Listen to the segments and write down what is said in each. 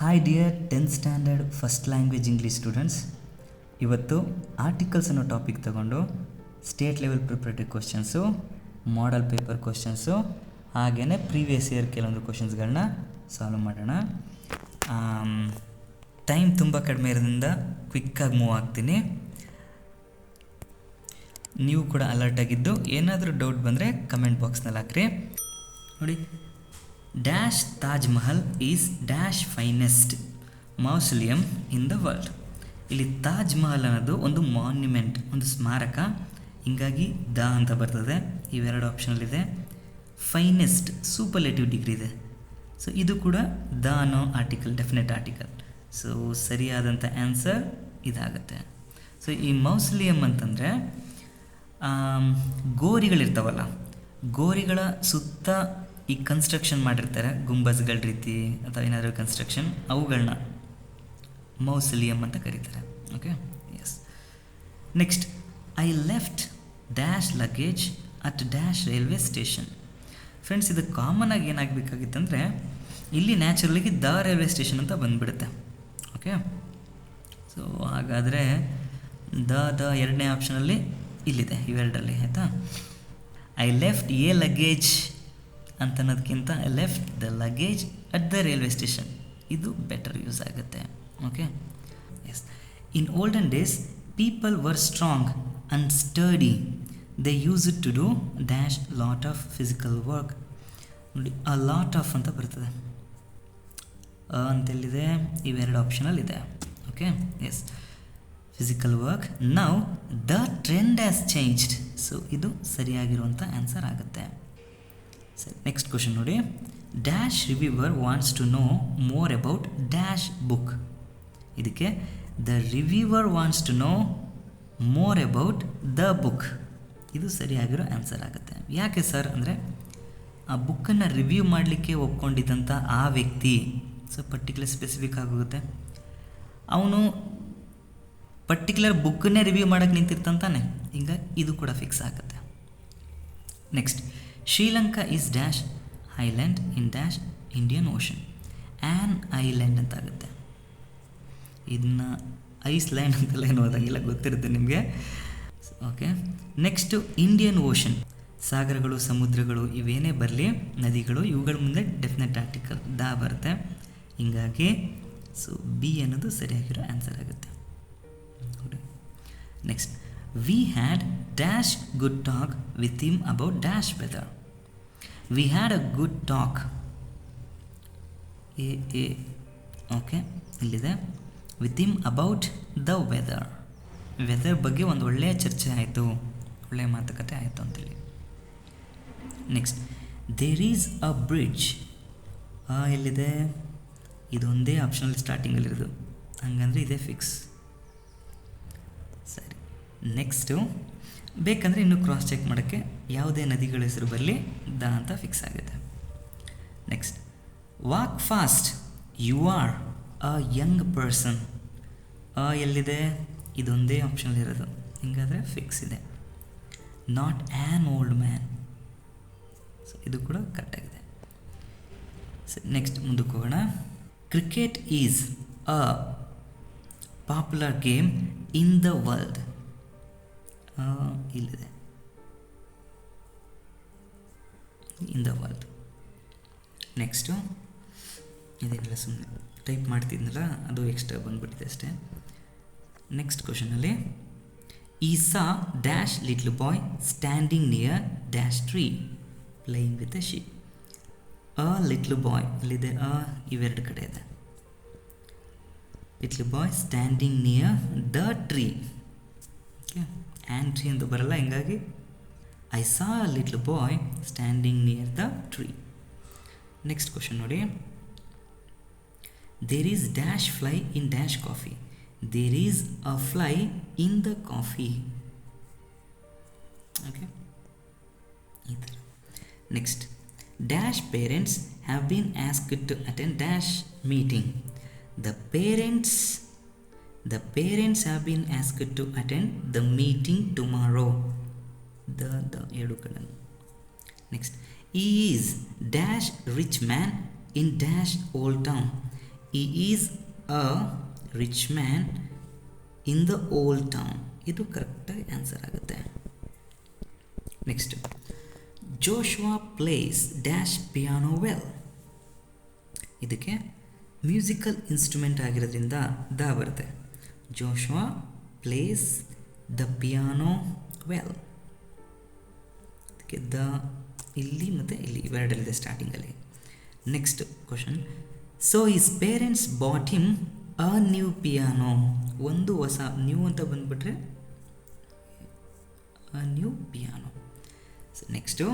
Hi dear 10th standard first language English students. ಇವತ್ತು articles ಅನ್ನೋ topic ತಗೊಂಡು state level preparatory questions, ಮಾಡಲ್ paper questions, ಹಾಗೆಯೇ previous year ಕೆಲವೊಂದು ಕ್ವಶನ್ಸ್ಗಳನ್ನ solve ಮಾಡೋಣ. Time ತುಂಬ ಕಡಿಮೆ ಇರೋದ್ರಿಂದ ಕ್ವಿಕ್ಕಾಗಿ ಮೂವ್ ಆಗ್ತೀನಿ. ನೀವು ಕೂಡ ಅಲರ್ಟಾಗಿದ್ದು ಏನಾದರೂ ಡೌಟ್ ಬಂದರೆ ಕಮೆಂಟ್ ಬಾಕ್ಸ್ನಲ್ಲಿ ಹಾಕ್ರಿ. ನೋಡಿ, dash Taj Mahal is dash finest mausoleum in the world. ಇಲ್ಲಿ ತಾಜ್ ಮಹಲ್ ಅನ್ನೋದು ಒಂದು ಮಾನ್ಯುಮೆಂಟ್, ಒಂದು ಸ್ಮಾರಕ, ಹಿಂಗಾಗಿ ದ ಅಂತ ಬರ್ತದೆ. ಇವೆರಡು ಆಪ್ಷನಲ್ಲಿದೆ. ಫೈನೆಸ್ಟ್ ಸೂಪರ್ಲೇಟಿವ್ ಡಿಗ್ರಿ ಇದೆ. ಸೊ ಇದು ಕೂಡ ದ ಅನ್ನೋ ಆರ್ಟಿಕಲ್, ಡೆಫಿನೆಟ್ ಆರ್ಟಿಕಲ್. ಸೊ ಸರಿಯಾದಂಥ ಆನ್ಸರ್ ಇದಾಗುತ್ತೆ. ಸೊ ಈ ಮೌಸಲಿಯಂ ಅಂತಂದರೆ ಗೋರಿಗಳಿರ್ತಾವಲ್ಲ, ಗೋರಿಗಳ ಸುತ್ತ ಈ ಕನ್ಸ್ಟ್ರಕ್ಷನ್ ಮಾಡಿರ್ತಾರೆ, ಗುಂಬಸ್ಗಳ ರೀತಿ ಅಥವಾ ಏನಾದರೂ ಕನ್ಸ್ಟ್ರಕ್ಷನ್, ಅವುಗಳನ್ನ ಮೌಸಲಿಯಂ ಅಂತ ಕರೀತಾರೆ. Okay, yes. Next, I left dash luggage at dash railway station. Friends, ಇದು ಕಾಮನ್ ಆಗಿ ಏನಾಗಬೇಕಾಗಿತ್ತಂದರೆ ಇಲ್ಲಿ ನ್ಯಾಚುರಲಿಗೆ ದ ರೈಲ್ವೆ ಸ್ಟೇಷನ್ ಅಂತ ಬಂದುಬಿಡುತ್ತೆ. ಓಕೆ, ಸೊ ಹಾಗಾದರೆ ದ ಎರಡನೇ ಆಪ್ಷನಲ್ಲಿ ಇಲ್ಲಿದೆ, ಇವೆರಡರಲ್ಲಿ. ಆಯಿತಾ? ಐ ಲೆಫ್ಟ್ ಎ ಲಗೇಜ್ ಅಂತ ಅನ್ನೋದಕ್ಕಿಂತ I left the luggage at the railway station, ಇದು ಬೆಟರ್ ಯೂಸ್ ಆಗುತ್ತೆ. Okay, yes. In olden days people were strong and sturdy, they use it to do dash lot of physical work. ನೋಡಿ, a lot of ಅಂತ ಬರ್ತದೆ, ಅಂತೆಲ್ಲಿದೆ, ಇವೆರಡು ಆಪ್ಷನಲ್ಲಿದೆ. Okay, yes, physical work. Now the trend has changed. So ಇದು ಸರಿಯಾಗಿರುವಂಥ answer ಆಗುತ್ತೆ. ಸರಿ, ನೆಕ್ಸ್ಟ್ ಕ್ವಶನ್ ನೋಡಿ. Dash reviewer wants to know more about dash book. ಇದಕ್ಕೆ the reviewer wants to know more about the book, ಇದು ಸರಿಯಾಗಿರೋ answer ಆಗುತ್ತೆ. ಯಾಕೆ ಸರ್ ಅಂದರೆ, ಆ ಬುಕ್ಕನ್ನು ರಿವ್ಯೂ ಮಾಡಲಿಕ್ಕೆ ಒಪ್ಕೊಂಡಿದ್ದಂಥ ಆ ವ್ಯಕ್ತಿ, ಸೊ ಪರ್ಟಿಕ್ಯುಲರ್ ಸ್ಪೆಸಿಫಿಕ್ ಆಗೋಗುತ್ತೆ, ಅವನು ಪರ್ಟಿಕ್ಯುಲರ್ ಬುಕ್ಕನ್ನೇ ರಿವ್ಯೂ ಮಾಡೋಕ್ಕೆ ನಿಂತಿರ್ತಾನೆ, ಹಿಂಗಾಗಿ ಇದು ಕೂಡ ಫಿಕ್ಸ್ ಆಗುತ್ತೆ. Next, Sri Lanka is dash island in dash Indian ocean. An island ಅಂತ ಆಗುತ್ತೆ. ಇದನ್ನ ಐಸ್ಲ್ಯಾಂಡ್ ಅಂತೆಲ್ಲ ಏನು ಓದಂಗಿಲ್ಲ, ಗೊತ್ತಿರುತ್ತೆ ನಿಮಗೆ. ಓಕೆ, ನೆಕ್ಸ್ಟು ಇಂಡಿಯನ್ ಓಷನ್, ಸಾಗರಗಳು, ಸಮುದ್ರಗಳು ಇವೇನೇ ಬರಲಿ, ನದಿಗಳು, ಇವುಗಳ ಮುಂದೆ ಡೆಫಿನೆಟ್ ಆರ್ಟಿಕಲ್ ದ ಬರುತ್ತೆ. ಹೀಗಾಗಿ ಸೊ ಬಿ ಅನ್ನೋದು ಸರಿಯಾಗಿರೋ ಆನ್ಸರ್ ಆಗುತ್ತೆ. Next, we had dash good talk with him about dash weather. We had a good talk, a okay, ಇಲ್ಲಿದೆ, with him about the weather. Weather ಬಗ್ಗೆ ಒಂದು ಒಳ್ಳೆಯ ಚರ್ಚೆ ಆಯಿತು, ಒಳ್ಳೆಯ ಮಾತುಕತೆ ಆಯಿತು ಅಂತೇಳಿ. Next, there is a bridge. ಎಲ್ಲಿದೆ, ಇದೊಂದೇ ಆಪ್ಷನಲ್ಲಿ ಸ್ಟಾರ್ಟಿಂಗಲ್ಲಿರೋದು, ಹಂಗಂದರೆ ಇದೇ ಫಿಕ್ಸ್. ಸರಿ, ನೆಕ್ಸ್ಟು ಬೇಕಂದರೆ ಇನ್ನೂ ಕ್ರಾಸ್ ಚೆಕ್ ಮಾಡೋಕ್ಕೆ ಯಾವುದೇ ನದಿಗಳ ಹೆಸರು ಬರಲಿ, ದ ಅಂತ ಫಿಕ್ಸ್ ಆಗುತ್ತೆ. Next, walk fast you are a young person. ಎಲ್ಲಿದೆ, ಇದೊಂದೇ ಆಪ್ಷನಲ್ಲಿರೋದು, ಹಿಂಗಾದರೆ ಫಿಕ್ಸ್ ಇದೆ. Not an old man, so ಇದು ಕೂಡ ಕರೆಕ್ಟಾಗಿದೆ. ಸರಿ, ನೆಕ್ಸ್ಟ್ ಮುಂದಕ್ಕೆ ಹೋಗೋಣ. Cricket is a popular game in the world. ಇಲ್ಲಿದೆ, ಇನ್ ದ ವರ್ಲ್ಡ್. ನೆಕ್ಸ್ಟು ಇದೇನಿಲ್ಲ, ಸುಮ್ಮನೆ ಟೈಪ್ ಮಾಡ್ತಿದ್ನಲ್ಲ, ಅದು ಎಕ್ಸ್ಟ್ರಾ ಬಂದುಬಿಟ್ಟಿದೆ ಅಷ್ಟೇ. ನೆಕ್ಸ್ಟ್ ಕ್ವಶನಲ್ಲಿ, I saw dash little boy standing near dash tree playing with a sheep. A little boy ಇಲ್ಲಿದೆ, ಇವೆರಡು ಕಡೆ ಇದೆ. Little boy standing near the tree. Okay, and tree ಅಂತ ಬರಲ್ಲ, ಹಿಂಗಾಗಿ I saw little boy standing near the tree. Next question ನೋಡಿ. There is dash fly in dash coffee. There is a fly in the coffee. Okay, ಈ ಥರ. Next, dash parents have been asked to attend dash meeting. The parents have been asked to attend the meeting tomorrow. The ಎರಡು ಕಡೆ. Next, he is dash rich man in dash old town. ಈ is a rich man in the old town. ಇದು ಕರೆಕ್ಟಾಗಿ answer ಆಗುತ್ತೆ. Next, Joshua plays dash piano well. ಇದಕ್ಕೆ musical instrument ಆಗಿರೋದ್ರಿಂದ the ಬರುತ್ತೆ. Joshua plays the piano well. ಅದಕ್ಕೆ the ಇಲ್ಲಿ ಮತ್ತು ಇಲ್ಲಿ ಇವೆರಡಲ್ಲಿದೆ ಸ್ಟಾರ್ಟಿಂಗಲ್ಲಿ. Next question, so his parents bought him a new piano. ಒಂದು ಹೊಸ ನ್ಯೂ ಅಂತ ಬಂದುಬಿಟ್ರೆ a new piano. Next,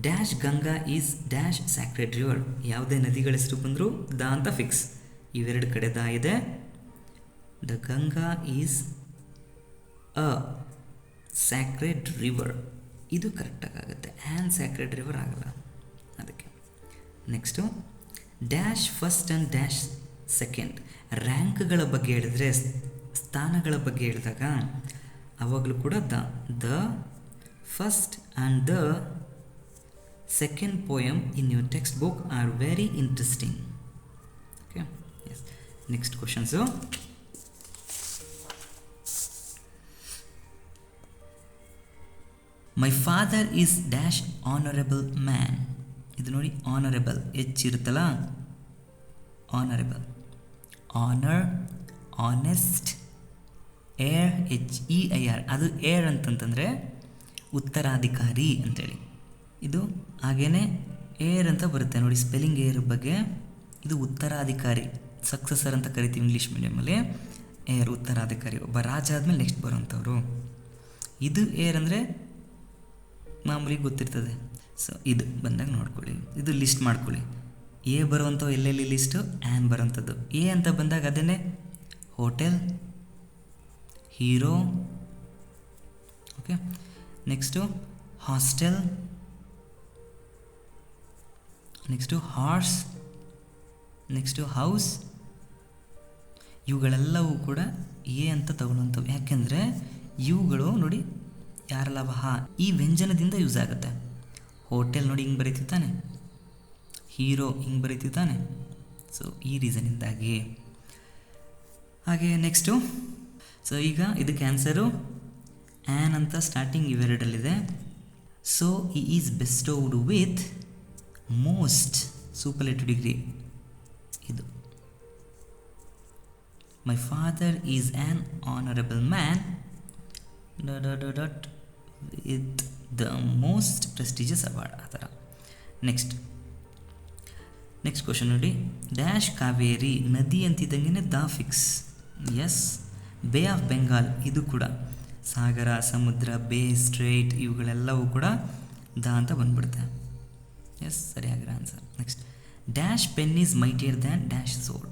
dash Ganga is dash sacred river. ಯಾವುದೇ ನದಿಗಳ ಹೆಸರು ಬಂದರೂ ದ ಅಂತ ಫಿಕ್ಸ್. ಇವೆರಡು ಕಡೆ ದ ಇದೆ. The Ganga is a sacred river. ಇದು ಕರೆಕ್ಟಾಗಿ ಆಗುತ್ತೆ. ಆ್ಯಂಡ್ ಸ್ಯಾಕ್ರೆಡ್ ರಿವರ್ ಆಗಲ್ಲ ಅದಕ್ಕೆ. Next, dash first and dash second. ರ್ಯಾಂಕ್ಗಳ ಬಗ್ಗೆ ಹೇಳಿದ್ರೆ, ಸ್ಥಾನಗಳ ಬಗ್ಗೆ ಹೇಳಿದಾಗ ಆವಾಗಲೂ ಕೂಡ the first and the second poem in your text book are very interesting. Okay, yes. Next questions, my father is dash honourable man. ಇದು ನೋಡಿ, ಆನರಬಲ್ ಹೆಚ್ಚಿರುತ್ತಲ್ಲ, honourable, honour, honest, heir, HEIR. ಅದು ಏರ್ ಅಂತಂತಂದರೆ ಉತ್ತರಾಧಿಕಾರಿ ಅಂತೇಳಿ. ಇದು ಹಾಗೇ ಏರ್ ಅಂತ ಬರುತ್ತೆ ನೋಡಿ, ಸ್ಪೆಲ್ಲಿಂಗ್ ಏರ್ ಬಗ್ಗೆ. ಇದು ಉತ್ತರಾಧಿಕಾರಿ, ಸಕ್ಸಸರ್ ಅಂತ ಕರಿತೀವಿ ಇಂಗ್ಲೀಷ್ ಮೀಡಿಯಮಲ್ಲಿ. ಏರ್ ಉತ್ತರಾಧಿಕಾರಿ, ಒಬ್ಬ ರಾಜ ಆದಮೇಲೆ ನೆಕ್ಸ್ಟ್ ಬರೋಂಥವ್ರು. ಇದು ಏರ್ ಅಂದರೆ ಮಾಮೂಲಿ ಗೊತ್ತಿರ್ತದೆ. ಸೊ ಇದು ಬಂದಾಗ ನೋಡ್ಕೊಳ್ಳಿ, ಇದು ಲಿಸ್ಟ್ ಮಾಡ್ಕೊಳ್ಳಿ. ಎ ಬರುವಂಥವು ಎಲ್ಲೆಲ್ಲಿ ಲಿಸ್ಟು, ಆ್ಯನ್ ಬರೋವಂಥದ್ದು. ಎ ಅಂತ ಬಂದಾಗ ಅದೇ hotel, hero. Okay, next hostel, next horse, next house. ಇವುಗಳೆಲ್ಲವೂ ಕೂಡ ಎ ಅಂತ ತಗೊಳ್ಳುವಂಥವು. ಯಾಕೆಂದರೆ ಇವುಗಳು ನೋಡಿ ಯಾರೆಲ್ಲ ಈ ವ್ಯಂಜನದಿಂದ ಯೂಸ್ ಆಗುತ್ತೆ. ಹೋಟೆಲ್ ನೋಡಿ ಹಿಂಗೆ ಬರೀತಿರ್ತಾನೆ, ಹೀರೋ ಹಿಂಗೆ ಬರೀತಿರ್ತಾನೆ. ಸೊ ಈ ರೀಸನಿಂದಾಗಿ. ಹಾಗೆ ನೆಕ್ಸ್ಟು, ಸೊ ಈಗ ಇದಕ್ಕೆ ಆನ್ಸರು ಆ್ಯನ್ ಅಂತ ಸ್ಟಾರ್ಟಿಂಗ್ ಇವೆರಡಲ್ಲಿದೆ. ಸೊ ಈ is bestowed with most superlative degree. ಇದು my father is an honourable man with the most prestigious award. ಆ ಥರ. ನೆಕ್ಸ್ಟ್ ಕ್ವಶನ್ ನೋಡಿ, ಡ್ಯಾಶ್ ಕಾವೇರಿ. ನದಿ ಅಂತಿದ್ದಂಗೆ the fix. Yes. Bay of Bengal. ಇದು ಕೂಡ ಸಾಗರ, ಸಮುದ್ರ, ಬೇ, ಸ್ಟ್ರೇಟ್ ಇವುಗಳೆಲ್ಲವೂ ಕೂಡ ದ ಅಂತ ಬಂದ್ಬಿಡುತ್ತೆ. ಎಸ್, ಸರಿಯಾಗಿರೋ answer. Next, dash pen is mightier than dash sword.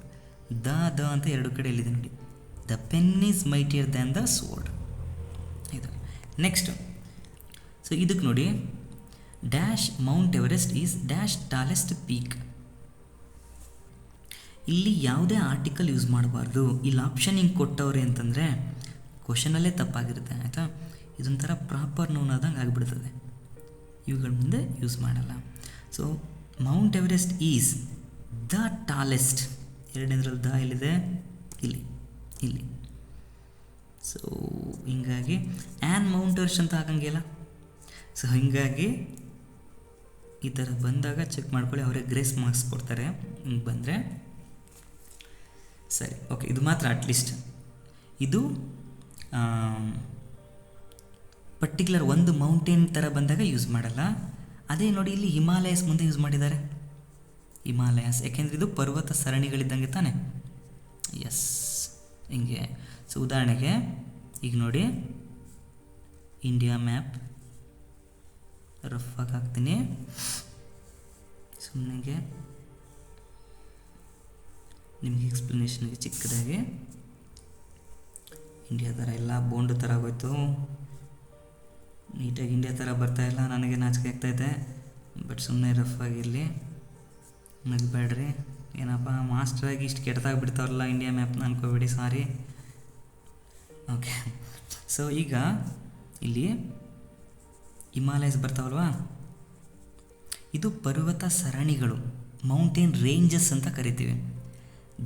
The ಅಂತ ಎರಡು ಕಡೆ ಎಲ್ಲಿದೆ ನೋಡಿ. The pen is mightier than the sword. ಇದು. ನೆಕ್ಸ್ಟು, ಸೊ ಇದಕ್ಕೆ ನೋಡಿ, dash Mount Everest is dash tallest peak. ಇಲ್ಲಿ ಯಾವುದೇ ಆರ್ಟಿಕಲ್ ಯೂಸ್ ಮಾಡಬಾರ್ದು. ಇಲ್ಲಿ ಆಪ್ಷನ್ ಹಿಂಗೆ ಕೊಟ್ಟವ್ರೆ ಅಂತಂದರೆ ಕ್ವಶನಲ್ಲೇ ತಪ್ಪಾಗಿರುತ್ತೆ, ಆಯಿತಾ. ಇದೊಂಥರ ಪ್ರಾಪರ್ ನೌನ್ ಆದಂಗೆ ಆಗಿಬಿಡ್ತದೆ. ಇವುಗಳ ಮುಂದೆ ಯೂಸ್ ಮಾಡಲ್ಲ. So Mount Everest is the tallest. ಎರಡನೇದ್ರಲ್ಲಿ ದ ಎಲ್ಲಿದೆ, ಇಲ್ಲಿ. ಸೊ ಹಿಂಗಾಗಿ ಆ್ಯನ್ ಮೌಂಟ್ ಎವರೆಸ್ಟ್ ಅಂತ ಆಗಂಗಿಲ್ಲ. ಸೊ ಹೀಗಾಗಿ ಈ ಥರ ಬಂದಾಗ ಚೆಕ್ ಮಾಡ್ಕೊಳ್ಳಿ, ಅವರೇ ಗ್ರೇಸ್ ಮಾರ್ಕ್ಸ್ ಕೊಡ್ತಾರೆ ಹಿಂಗೆ ಬಂದರೆ. ಸರಿ, ಓಕೆ. ಇದು ಮಾತ್ರ ಅಟ್ಲೀಸ್ಟ್ ಇದು ಪರ್ಟಿಕ್ಯುಲರ್ ಒಂದು ಮೌಂಟೇನ್ ಥರ ಬಂದಾಗ ಯೂಸ್ ಮಾಡಲ್ಲ. ಅದೇ ನೋಡಿ ಇಲ್ಲಿ ಹಿಮಾಲಯಸ್ ಮುಂದೆ ಯೂಸ್ ಮಾಡಿದ್ದಾರೆ. ಹಿಮಾಲಯಸ್ ಯಾಕೆಂದರೆ ಇದು ಪರ್ವತ ಸರಣಿಗಳಿದ್ದಂಗೆ ತಾನೆ. ಎಸ್, ಹಿಂಗೆ. ಸೊ ಉದಾಹರಣೆಗೆ ಈಗ ನೋಡಿ, ಇಂಡಿಯಾ ಮ್ಯಾಪ್ ರಫ್ ಆಗಿ ಹಾಕ್ತೀನಿ ಸುಮ್ಮನೆಗೆ ನಿಮಗೆ ಎಕ್ಸ್ಪ್ಲನೇಷನ್ಗೆ ಚಿಕ್ಕದಾಗಿ. ಇಂಡಿಯಾ ಥರ ಎಲ್ಲ ಬೋಂಡು ಥರ ಆಗೋಯ್ತು, ನೀಟಾಗಿ ಇಂಡಿಯಾ ಥರ ಬರ್ತಾಯಿಲ್ಲ. ನನಗೆ ನಾಚಿಕೆ ಆಗ್ತಾಯಿದೆ, ಬಟ್ ಸುಮ್ಮನೆ ರಫ್ ಆಗಿರಲಿ, ನಗಬೇಡ್ರಿ. ಏನಪ್ಪ ಮಾಸ್ಟ್ರಾಗಿ ಇಷ್ಟು ಕೆಟ್ಟದಾಗಿ ಬಿಡ್ತಾವ್ರಲ್ಲ ಇಂಡಿಯಾ ಮ್ಯಾಪ್ನ ಅನ್ಕೋಬೇಡಿ, ಸಾರಿ. ಓಕೆ. ಸೊ ಈಗ ಇಲ್ಲಿ ಹಿಮಾಲಯಸ್ ಬರ್ತಾವಲ್ವಾ, ಇದು ಪರ್ವತ ಸರಣಿಗಳು, ಮೌಂಟೇನ್ ರೇಂಜಸ್ ಅಂತ ಕರಿತೀವಿ.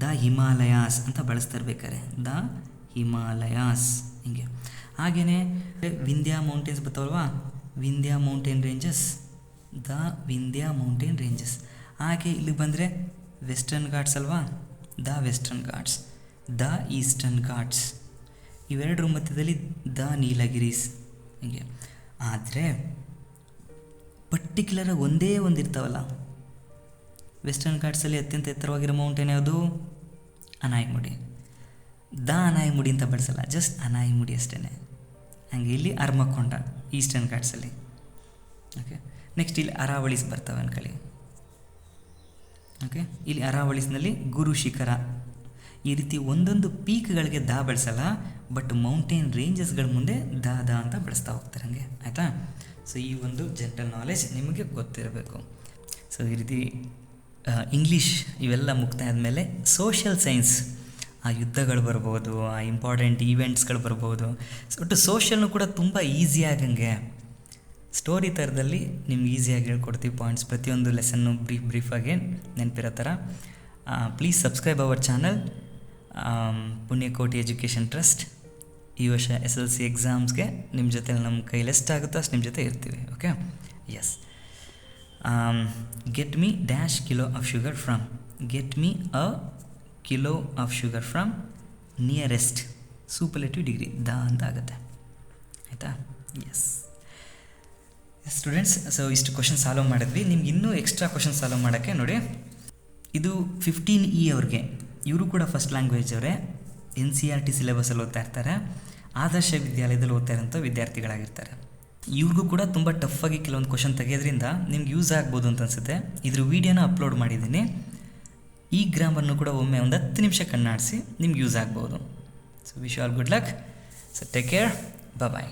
ದ ಹಿಮಾಲಯಾಸ್ ಅಂತ ಬಳಸ್ತಾ ಇರ್ಬೇಕಾರೆ ದ ಹಿಮಾಲಯಾಸ್ ಹಿಂಗೆ. ಹಾಗೆಯೇ ವಿಂಧ್ಯ ಮೌಂಟೇನ್ಸ್ ಬರ್ತಾವಲ್ವಾ, Vindhya mountain ranges, the Vindhya mountain ranges. ಹಾಗೆ ಇಲ್ಲಿಗೆ ಬಂದರೆ ವೆಸ್ಟರ್ನ್ ಘಾಟ್ಸ್ ಅಲ್ವಾ, the Western Ghats, the Eastern Ghats. ಇವೆರಡರ ಮಧ್ಯದಲ್ಲಿ ದ ನೀಲಗಿರೀಸ್ ಹೀಗೆ. ಆದರೆ ಪರ್ಟಿಕ್ಯುಲರಾಗಿ ಒಂದೇ ಒಂದು ಇರ್ತಾವಲ್ಲ, ವೆಸ್ಟರ್ನ್ ಘಾಟ್ಸಲ್ಲಿ ಅತ್ಯಂತ ಎತ್ತರವಾಗಿರೋ ಮೌಂಟೇನ್ ಯಾವುದು? ಅನಾಯಿಮುಡಿ. ದ ಅನಾಯಿಮುಡಿ ಅಂತ ಬಳಸಲ್ಲ, ಜಸ್ಟ್ ಅನಾಯಿಮುಡಿ ಅಷ್ಟೇ. ಹಾಗೆ ಇಲ್ಲಿ ಅರ್ಮಕೊಂಡ ಈಸ್ಟರ್ನ್ ಘಾಟ್ಸಲ್ಲಿ. ಓಕೆ, ನೆಕ್ಸ್ಟ್ ಇಲ್ಲಿ ಅರಾವಳೀಸ್ ಬರ್ತವೆ ಅನ್ಕೊಳ್ಳಿ. ಓಕೆ, ಇಲ್ಲಿ ಅರಾವಳೀಸ್ನಲ್ಲಿ ಗುರು ಶಿಖರ. ಈ ರೀತಿ ಒಂದೊಂದು ಪೀಕ್ಗಳಿಗೆ ದ ಬಳಸಲ್ಲ, ಬಟ್ ಮೌಂಟೇನ್ ರೇಂಜಸ್ಗಳ ಮುಂದೆ ದ ಅಂತ ಬಳಸ್ತಾ ಹೋಗ್ತಾರೆ ಹಂಗೆ, ಆಯಿತಾ? ಸೊ ಈ ಒಂದು ಜನರಲ್ ನಾಲೆಜ್ ನಿಮಗೆ ಗೊತ್ತಿರಬೇಕು. ಸೊ ಈ ರೀತಿ ಇಂಗ್ಲೀಷ್ ಇವೆಲ್ಲ ಮುಕ್ತಾಯ ಆದಮೇಲೆ ಸೋಷಿಯಲ್ ಸೈನ್ಸ್, ಆ ಯುದ್ಧಗಳು ಬರ್ಬೋದು, ಆ ಇಂಪಾರ್ಟೆಂಟ್ ಈವೆಂಟ್ಸ್ಗಳು ಬರ್ಬೋದು. ಸೊ ಒಟ್ಟು ಸೋಷಿಯಲ್ನು ಕೂಡ ತುಂಬ ಈಸಿ ಆಗಂಗೆ ಸ್ಟೋರಿ ಥರದಲ್ಲಿ ನಿಮ್ಗೆ ಈಸಿಯಾಗಿ ಹೇಳ್ಕೊಡ್ತೀವಿ ಪಾಯಿಂಟ್ಸ್, ಪ್ರತಿಯೊಂದು ಲೆಸನ್ನು ಬ್ರೀಫಾಗಿ ನೆನಪಿರೋ ಥರ. Please subscribe our channel Punyakoti education trust. ಈ ವರ್ಷ SSLC ಎಕ್ಸಾಮ್ಸ್ಗೆ ನಿಮ್ಮ ಜೊತೆ ನಮ್ಮ ಕೈಲಿ ಎಷ್ಟಾಗುತ್ತೋ ಅಷ್ಟು ನಿಮ್ಮ ಜೊತೆ ಇರ್ತೀವಿ. Okay, yes. Get me dash kilo of sugar from, get me a kilo of sugar from nearest superlative degree the ಅಂತ ಆಗುತ್ತೆ, ಆಯಿತಾ? ಎಸ್ ಸ್ಟೂಡೆಂಟ್ಸ್, ಸೊ ಇಷ್ಟು ಕ್ವಶನ್ ಸಾಲ್ವ್ ಮಾಡಿದ್ವಿ. ನಿಮ್ಗೆ ಇನ್ನೂ ಎಕ್ಸ್ಟ್ರಾ ಕ್ವಶನ್ ಸಾಲ್ವ್ ಮಾಡೋಕ್ಕೆ ನೋಡಿ, ಇದು 15E ಅವ್ರಿಗೆ, ಇವರು ಕೂಡ ಫಸ್ಟ್ ಲ್ಯಾಂಗ್ವೇಜ್ ಅವರೇ, NCERT ಸಿಲೆಬಸಲ್ಲಿ ಓದ್ತಾ ಇರ್ತಾರೆ, ಆದರ್ಶ ವಿದ್ಯಾಲಯದಲ್ಲಿ ಓದ್ತಾ ಇರೋಂಥ ವಿದ್ಯಾರ್ಥಿಗಳಾಗಿರ್ತಾರೆ. ಇವ್ರಿಗೂ ಕೂಡ ತುಂಬ ಟಫಾಗಿ ಕೆಲವೊಂದು ಕ್ವಶನ್ ತೆಗೆಯೋದ್ರಿಂದ ನಿಮ್ಗೆ ಯೂಸ್ ಆಗ್ಬೋದು ಅಂತ ಅನಿಸುತ್ತೆ. ಇದ್ರ ವೀಡಿಯೋನ ಅಪ್ಲೋಡ್ ಮಾಡಿದ್ದೀನಿ. ಈ ಗ್ರಾಮರ್ನು ಕೂಡ ಒಮ್ಮೆ ಒಂದು 10 ನಿಮಿಷ ಕಣ್ಣಾಡಿಸಿ ನಿಮ್ಗೆ ಯೂಸ್ ಆಗ್ಬೋದು. So wish all good luck. So take care, ಬಾಯ್.